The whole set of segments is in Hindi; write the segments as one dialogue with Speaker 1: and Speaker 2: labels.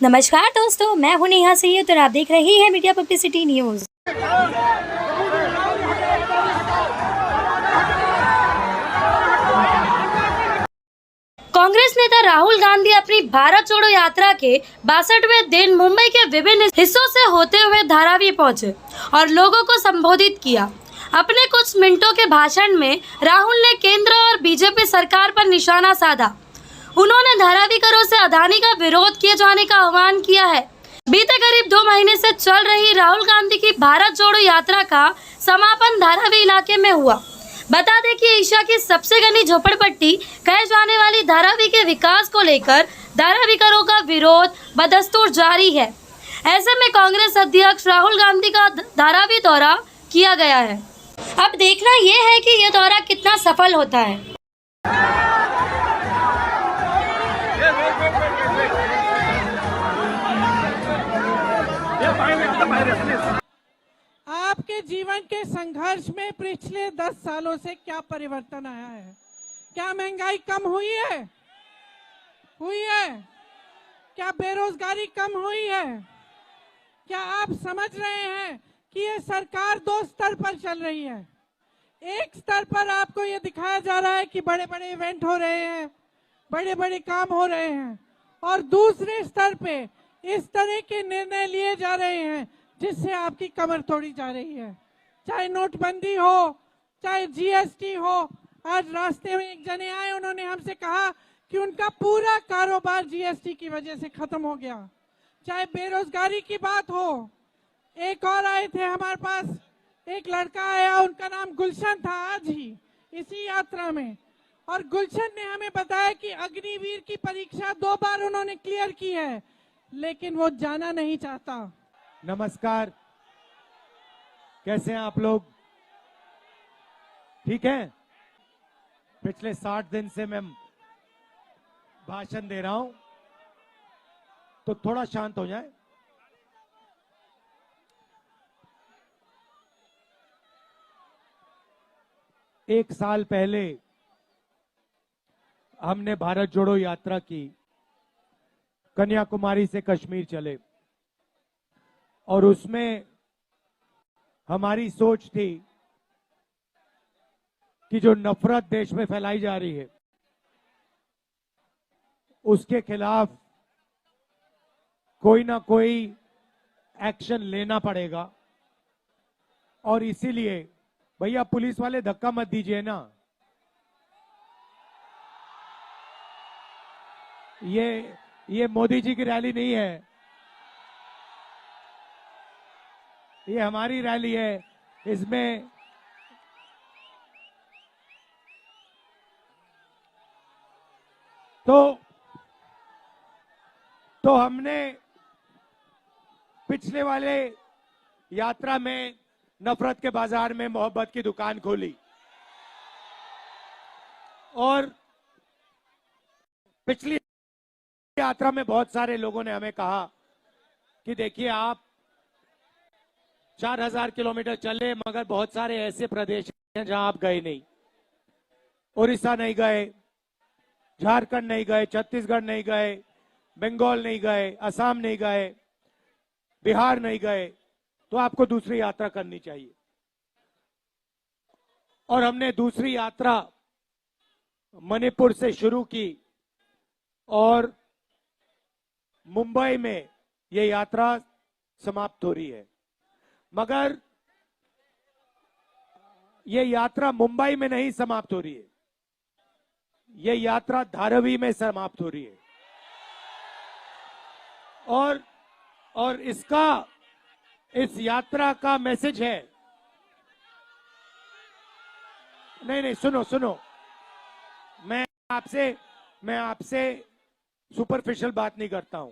Speaker 1: नमस्कार दोस्तों, मैं हूं नेहा सैयद और आप देख रहे हैं मीडिया पब्लिसिटी न्यूज। कांग्रेस नेता राहुल गांधी अपनी भारत जोड़ो यात्रा के 62वें दिन मुंबई के विभिन्न हिस्सों से होते हुए धारावी पहुंचे और लोगों को संबोधित किया। अपने कुछ मिनटों के भाषण में राहुल ने केंद्र और बीजेपी सरकार पर निशाना साधा। उन्होंने धारावी करों से अदानी का विरोध किए जाने का आह्वान किया है। बीते करीब 2 महीने से चल रही राहुल गांधी की भारत जोड़ो यात्रा का समापन धारावी इलाके में हुआ। बता दें कि एशिया की सबसे घनी झोपड़पट्टी कहे जाने वाली धारावी के विकास को लेकर धारावी करों का विरोध बदस्तूर जारी है। ऐसे में कांग्रेस अध्यक्ष राहुल गांधी का धारावी दौरा किया गया है। अब देखना यह है कि यह दौरा कितना सफल होता है।
Speaker 2: आपके जीवन के संघर्ष में पिछले 10 सालों से क्या परिवर्तन आया है? क्या महंगाई कम हुई है? क्या बेरोजगारी कम हुई है? क्या आप समझ रहे हैं कि ये सरकार 2 स्तर पर चल रही है? एक स्तर पर आपको ये दिखाया जा रहा है कि बड़े बड़े इवेंट हो रहे हैं, बड़े बड़े काम हो रहे हैं, और दूसरे स्तर पे इस तरह के निर्णय लिए जा रहे हैं जिससे आपकी कमर तोड़ी जा रही है। चाहे नोटबंदी हो, चाहे जीएसटी हो। आज रास्ते में एक जने आए, उन्होंने हमसे कहा कि उनका पूरा कारोबार जीएसटी की वजह से खत्म हो गया। चाहे बेरोजगारी की बात हो। एक और आए थे हमारे पास, एक लड़का आया, उनका नाम गुलशन था, आज ही इसी यात्रा में, और गुलशन ने हमें बताया कि अग्निवीर की परीक्षा 2 बार उन्होंने क्लियर की है, लेकिन वो जाना नहीं चाहता।
Speaker 3: नमस्कार, कैसे हैं आप लोग? ठीक है। पिछले 60 दिन से मैं भाषण दे रहा हूं, तो थोड़ा शांत हो जाए। एक साल पहले हमने भारत जोड़ो यात्रा की, कन्याकुमारी से कश्मीर चले, और उसमें हमारी सोच थी कि जो नफरत देश में फैलाई जा रही है उसके खिलाफ कोई ना कोई एक्शन लेना पड़ेगा। और इसीलिए भैया पुलिस वाले धक्का मत दीजिए ना, ये मोदी जी की रैली नहीं है, ये हमारी रैली है। इसमें तो हमने पिछले वाले यात्रा में नफरत के बाजार में मोहब्बत की दुकान खोली, और पिछली यात्रा में बहुत सारे लोगों ने हमें कहा कि देखिए आप 4000 किलोमीटर चले, मगर बहुत सारे ऐसे प्रदेश हैं जहां आप गए नहीं। उड़ीसा नहीं गए, झारखंड नहीं गए, छत्तीसगढ़ नहीं गए, बंगाल नहीं गए, असम नहीं गए, बिहार नहीं गए, तो आपको दूसरी यात्रा करनी चाहिए। और हमने दूसरी यात्रा मणिपुर से शुरू की, और मुंबई में ये यात्रा समाप्त हो रही है। मगर ये यात्रा मुंबई में नहीं समाप्त हो रही है, ये यात्रा धारावी में समाप्त हो रही है। और इस यात्रा का मैसेज है, नहीं सुनो, मैं आपसे सुपरफिशियल बात नहीं करता हूं,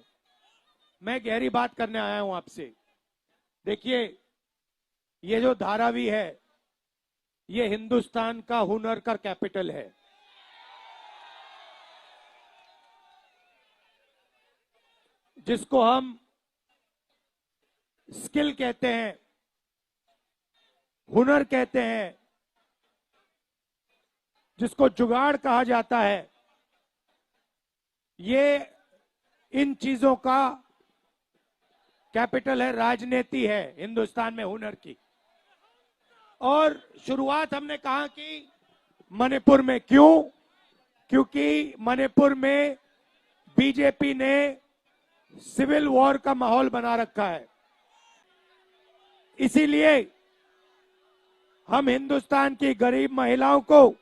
Speaker 3: मैं गहरी बात करने आया हूं आपसे। देखिए, ये जो धारावी है, ये हिंदुस्तान का हुनर का कैपिटल है। जिसको हम स्किल कहते हैं, हुनर कहते हैं, जिसको जुगाड़ कहा जाता है, ये इन चीजों का कैपिटल है, राजनीति है हिंदुस्तान में हुनर की। और शुरुआत हमने कहा कि मणिपुर में, क्यों? क्योंकि मणिपुर में बीजेपी ने सिविल वॉर का माहौल बना रखा है। इसीलिए हम हिंदुस्तान की गरीब महिलाओं को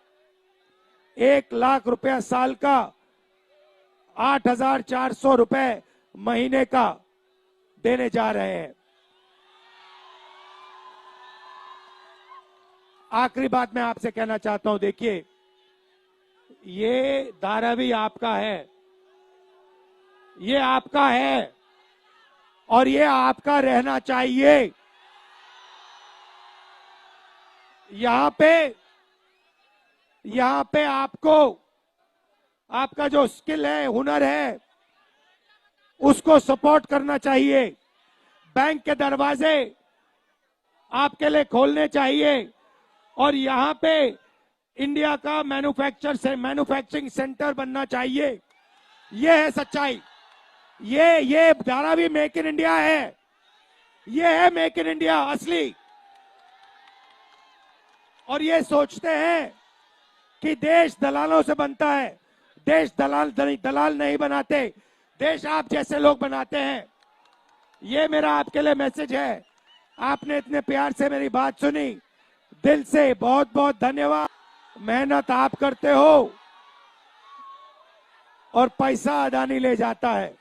Speaker 3: 1 लाख रुपया साल का, 8,400 रुपए महीने का देने जा रहे हैं। आखिरी बात मैं आपसे कहना चाहता हूं, देखिए ये धारावी आपका है, ये आपका है और ये आपका रहना चाहिए। यहां पे आपको आपका जो स्किल है, हुनर है, उसको सपोर्ट करना चाहिए। बैंक के दरवाजे आपके लिए खोलने चाहिए और यहां पे इंडिया का मैन्युफैक्चरिंग सेंटर बनना चाहिए। ये है सच्चाई। ये धारावी मेक इन इंडिया है। ये है मेक इन इंडिया असली। और ये सोचते हैं कि देश दलालों से बनता है। देश दलाल नहीं बनाते, देश आप जैसे लोग बनाते हैं। ये मेरा आपके लिए मैसेज है। आपने इतने प्यार से मेरी बात सुनी, दिल से बहुत बहुत धन्यवाद। मेहनत आप करते हो और पैसा अदानी ले जाता है।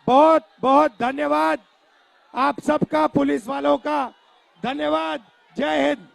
Speaker 3: बहुत बहुत धन्यवाद आप सबका, पुलिस वालों का धन्यवाद। जय हिंद।